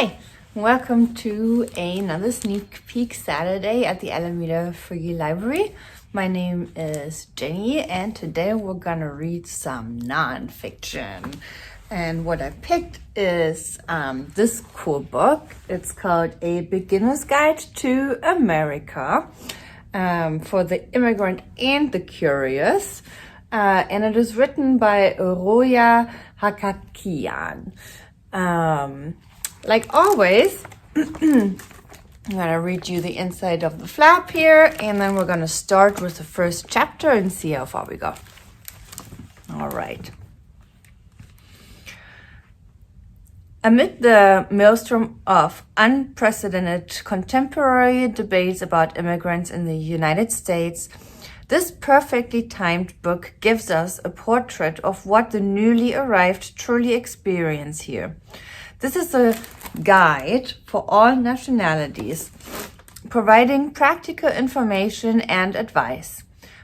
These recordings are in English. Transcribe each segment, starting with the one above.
Hi, welcome to another sneak peek Saturday at the Alameda Free Library. My name is Jenny and today we're gonna read some nonfiction. And what I picked is this cool book. It's called A Beginner's Guide to America for the Immigrant and the Curious. And it is written by Roya Hakakian. Like always, I'm gonna read you the inside of the flap here, and then we're gonna start with the first chapter and see how far we go. All right. Amid the maelstrom of unprecedented contemporary debates about immigrants in the United States, this perfectly timed book gives us a portrait of what the newly arrived truly experience here. This is a guide for all nationalities, providing practical information and advice.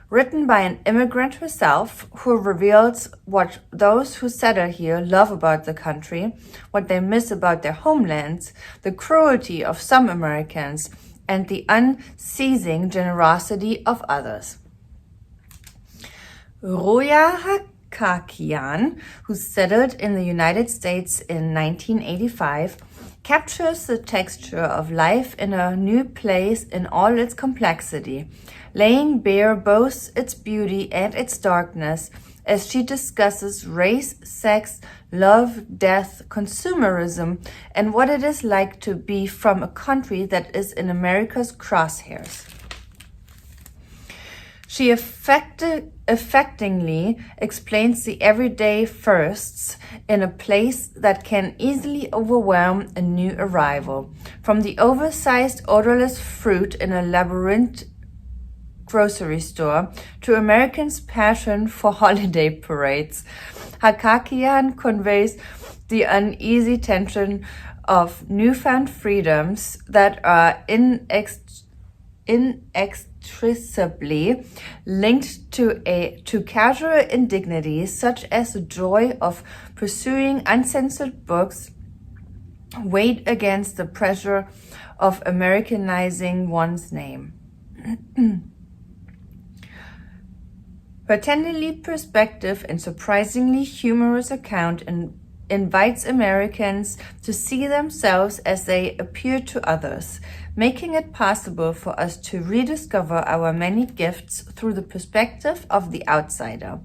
Written by an immigrant herself, who reveals what those who settle here love about the country, what they miss about their homelands, the cruelty of some Americans, and the unceasing generosity of others. Roya Hakakian, who settled in the United States in 1985, captures the texture of life in a new place in all its complexity, laying bare both its beauty and its darkness as she discusses race, sex, love, death, consumerism, and what it is like to be from a country that is in America's crosshairs. She affectingly explains the everyday firsts in a place that can easily overwhelm a new arrival, from the oversized, odorless fruit in a labyrinth grocery store to Americans' passion for holiday parades. Hakakian conveys the uneasy tension of newfound freedoms that are inextricably linked to casual indignities such as the joy of pursuing uncensored books weighed against the pressure of Americanizing one's name. Her tenderly perspective and surprisingly humorous account invites Americans to see themselves as they appear to others, making it possible for us to rediscover our many gifts through the perspective of the outsider.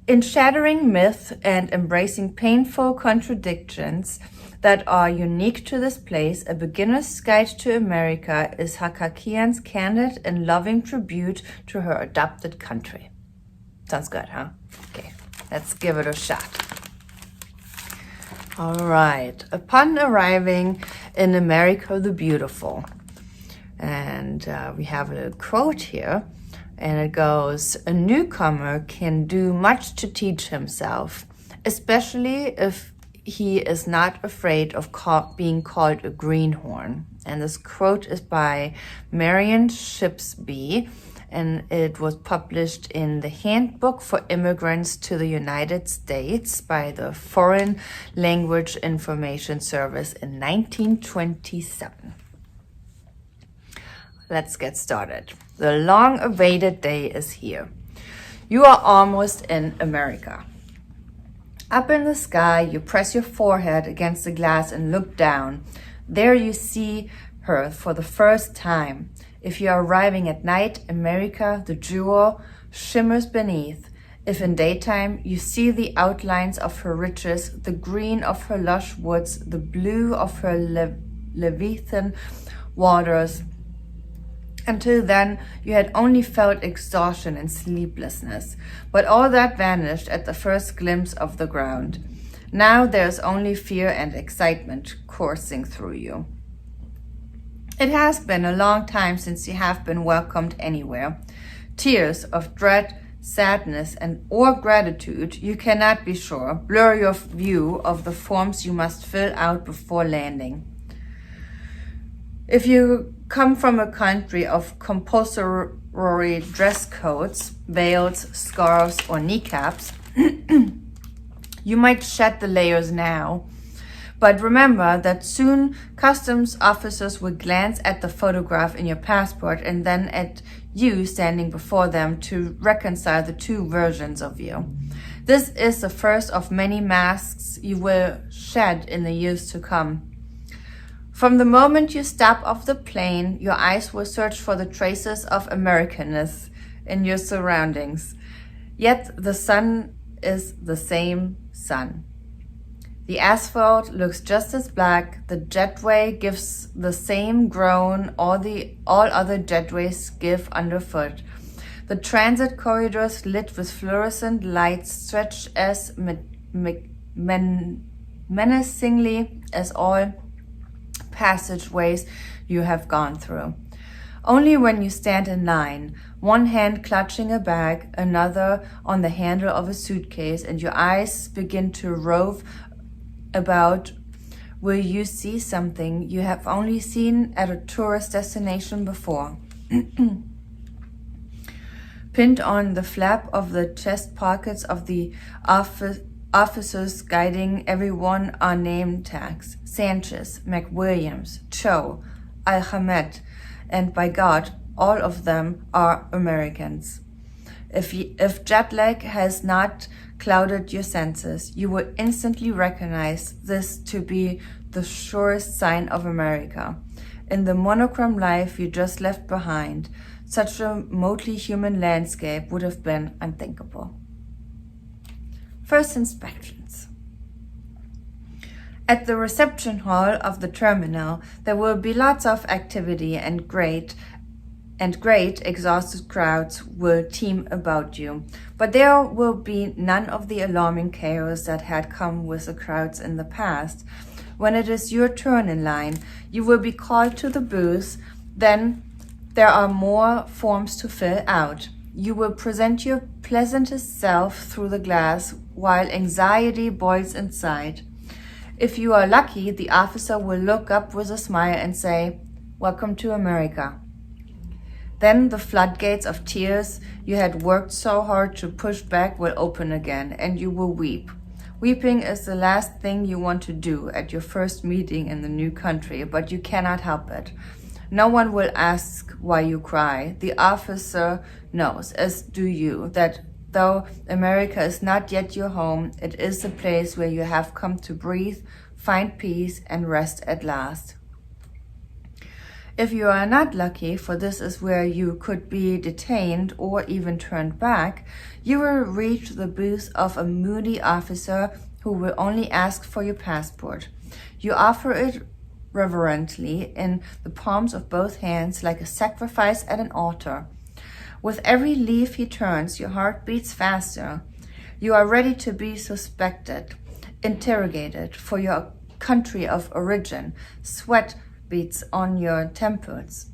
In shattering myth and embracing painful contradictions that are unique to this place, A Beginner's Guide to America is Hakakian's candid and loving tribute to her adopted country. Sounds good, huh? Okay, let's give it a shot. All right. Upon arriving in America the Beautiful, and we have a quote here, and it goes, "A newcomer can do much to teach himself, especially if he is not afraid of being called a greenhorn." And this quote is by Marion Shipsby, and it was published in the Handbook for Immigrants to the United States by the Foreign Language Information Service in 1927. Let's get started. The long-awaited day is here. You are almost in America. Up in the sky, you press your forehead against the glass and look down. There you see her for the first time. If you are arriving at night, America, the jewel, shimmers beneath. If in daytime, you see the outlines of her riches, the green of her lush woods, the blue of her Leviathan waters. Until then, you had only felt exhaustion and sleeplessness, but all that vanished at the first glimpse of the ground. Now there is only fear and excitement coursing through you. It has been a long time since you have been welcomed anywhere. Tears of dread, sadness, or gratitude, you cannot be sure, blur your view of the forms you must fill out before landing. If you come from a country of compulsory dress codes, veils, scarves, or kneecaps, you might shed the layers now. But remember that soon customs officers will glance at the photograph in your passport and then at you standing before them to reconcile the two versions of you. This is the first of many masks you will shed in the years to come. From the moment you step off the plane, your eyes will search for the traces of Americanness in your surroundings. Yet the sun is the same sun. The asphalt looks just as black, the jetway gives the same groan all other jetways give underfoot. The transit corridors lit with fluorescent lights stretch as menacingly as all passageways you have gone through. Only when you stand in line, one hand clutching a bag, another on the handle of a suitcase, and your eyes begin to rove about, will you see something you have only seen at a tourist destination before. Pinned on the flap of the chest pockets of the officers guiding everyone are name tags: Sanchez, McWilliams, Cho, Al-Hamed, and by God, all of them are Americans. If jet lag has not clouded your senses, you will instantly recognize this to be the surest sign of America. In the monochrome life you just left behind, such a mostly human landscape would have been unthinkable. First inspections. At the reception hall of the terminal, there will be lots of activity and great exhausted crowds will team about you. But there will be none of the alarming chaos that had come with the crowds in the past. When it is your turn in line, you will be called to the booth. Then there are more forms to fill out. You will present your pleasantest self through the glass while anxiety boils inside. If you are lucky, the officer will look up with a smile and say, "Welcome to America." Then the floodgates of tears you had worked so hard to push back will open again, and you will weep. Weeping is the last thing you want to do at your first meeting in the new country, but you cannot help it. No one will ask why you cry. The officer knows, as do you, that though America is not yet your home, it is the place where you have come to breathe, find peace, and rest at last. If you are not lucky, for this is where you could be detained or even turned back, you will reach the booth of a moody officer who will only ask for your passport. You offer it reverently in the palms of both hands like a sacrifice at an altar. With every leaf he turns, your heart beats faster. You are ready to be suspected, interrogated for your country of origin. Sweat beats on your temples.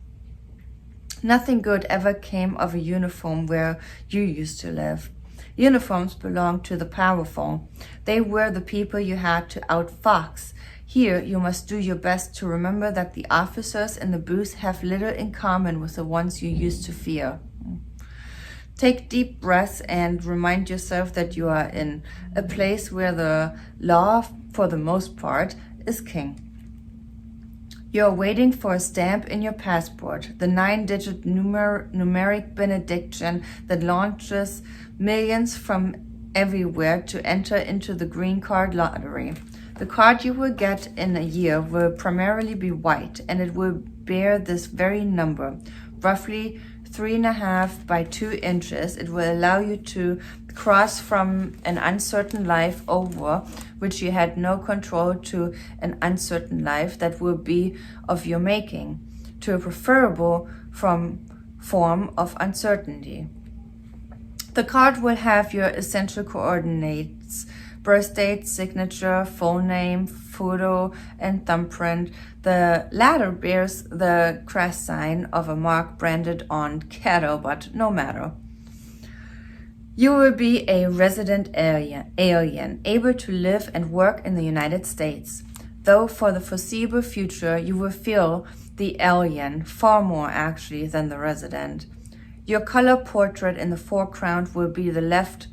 Nothing good ever came of a uniform where you used to live. Uniforms belong to the powerful. They were the people you had to outfox. Here you must do your best to remember that the officers in the booth have little in common with the ones you used to fear. Take deep breaths and remind yourself that you are in a place where the law, for the most part, is king. You are waiting for a stamp in your passport, the 9-digit numeric benediction that launches millions from everywhere to enter into the green card lottery. The card you will get in a year will primarily be white, and it will bear this very number, roughly 3.5 by 2 inches. It will allow you to cross from an uncertain life over which you had no control to an uncertain life that will be of your making, to a preferable form of uncertainty. The card will have your essential coordinates: birth date, signature, full name, photo, and thumbprint. The latter bears the crest sign of a mark branded on cattle, but no matter. You will be a resident alien, able to live and work in the United States. Though for the foreseeable future, you will feel the alien, far more actually than the resident. Your color portrait in the foreground will be the left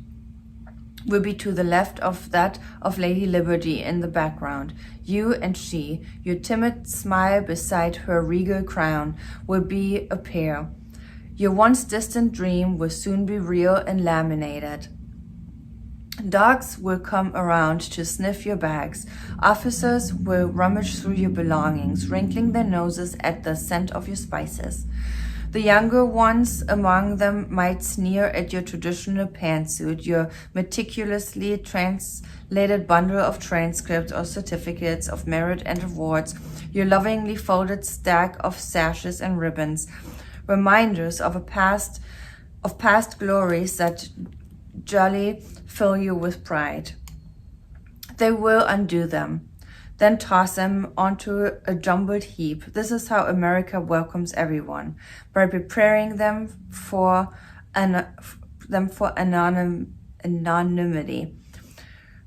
will be to the left of that of Lady Liberty in the background. You and she, your timid smile beside her regal crown, will be a pair. Your once distant dream will soon be real and laminated. Dogs will come around to sniff your bags. Officers will rummage through your belongings, wrinkling their noses at the scent of your spices. The younger ones among them might sneer at your traditional pantsuit, your meticulously translated bundle of transcripts or certificates of merit and awards, your lovingly folded stack of sashes and ribbons, reminders of past glories that jolly fill you with pride. They will undo them, then toss them onto a jumbled heap. This is how America welcomes everyone, by preparing them for anonymity.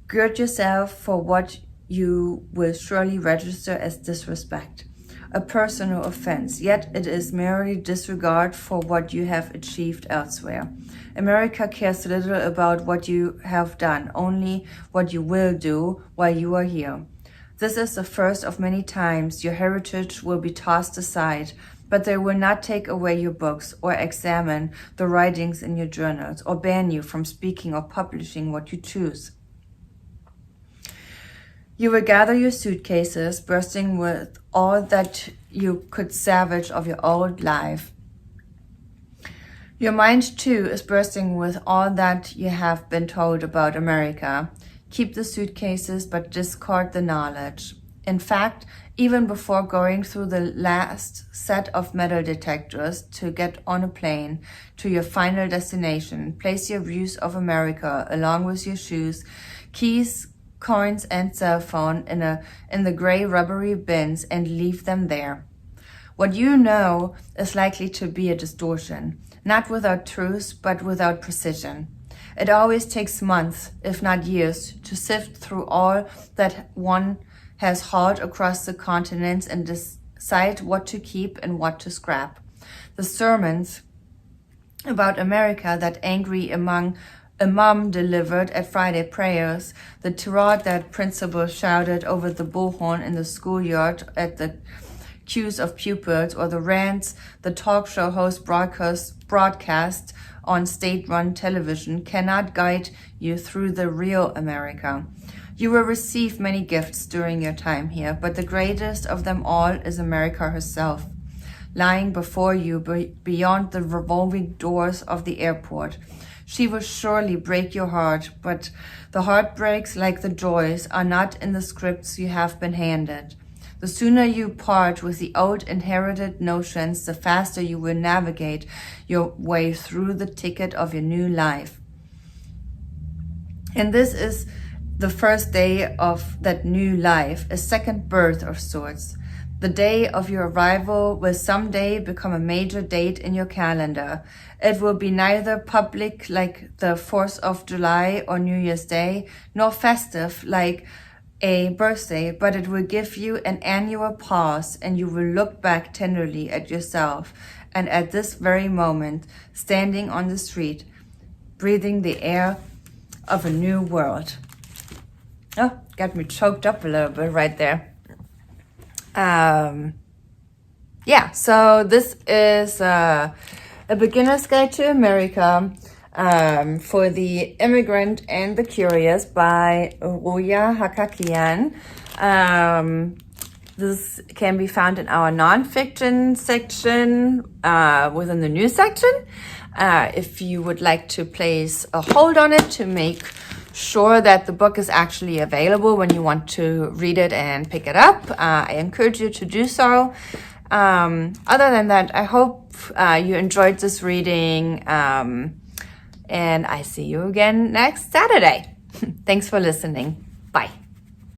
Gird yourself for what you will surely register as disrespect, a personal offense, yet it is merely disregard for what you have achieved elsewhere. America cares little about what you have done, only what you will do while you are here. This is the first of many times your heritage will be tossed aside, but they will not take away your books or examine the writings in your journals or ban you from speaking or publishing what you choose. You will gather your suitcases, bursting with all that you could salvage of your old life. Your mind, too, is bursting with all that you have been told about America. Keep the suitcases, but discard the knowledge. In fact, even before going through the last set of metal detectors to get on a plane to your final destination, place your views of America along with your shoes, keys, coins, and cell phone in the gray rubbery bins and leave them there. What you know is likely to be a distortion, not without truth, but without precision. It always takes months, if not years, to sift through all that one has hauled across the continents and decide what to keep and what to scrap. The sermons about America that angry imam delivered at Friday prayers, the tirade that principal shouted over the bullhorn in the schoolyard at the queues of pupils, or the rants the talk show host broadcast on state-run television cannot guide you through the real America. You will receive many gifts during your time here, but the greatest of them all is America herself, lying before you beyond the revolving doors of the airport. She will surely break your heart, but the heartbreaks, like the joys, are not in the scripts you have been handed. The sooner you part with the old inherited notions, the faster you will navigate your way through the ticket of your new life. And this is the first day of that new life, a second birth of sorts. The day of your arrival will someday become a major date in your calendar. It will be neither public like the 4th of July or New Year's Day, nor festive like a birthday, but it will give you an annual pause, and you will look back tenderly at yourself and at this very moment, standing on the street, breathing the air of a new world. Oh, got me choked up a little bit right there. Yeah, so this is a beginner's guide to America for the Immigrant and the Curious by Roya Hakakian. This can be found in our nonfiction section within the news section. If you would like to place a hold on it to make sure that the book is actually available when you want to read it and pick it up, I encourage you to do so. Other than that, I hope you enjoyed this reading, and I see you again next Saturday. Thanks for listening. Bye.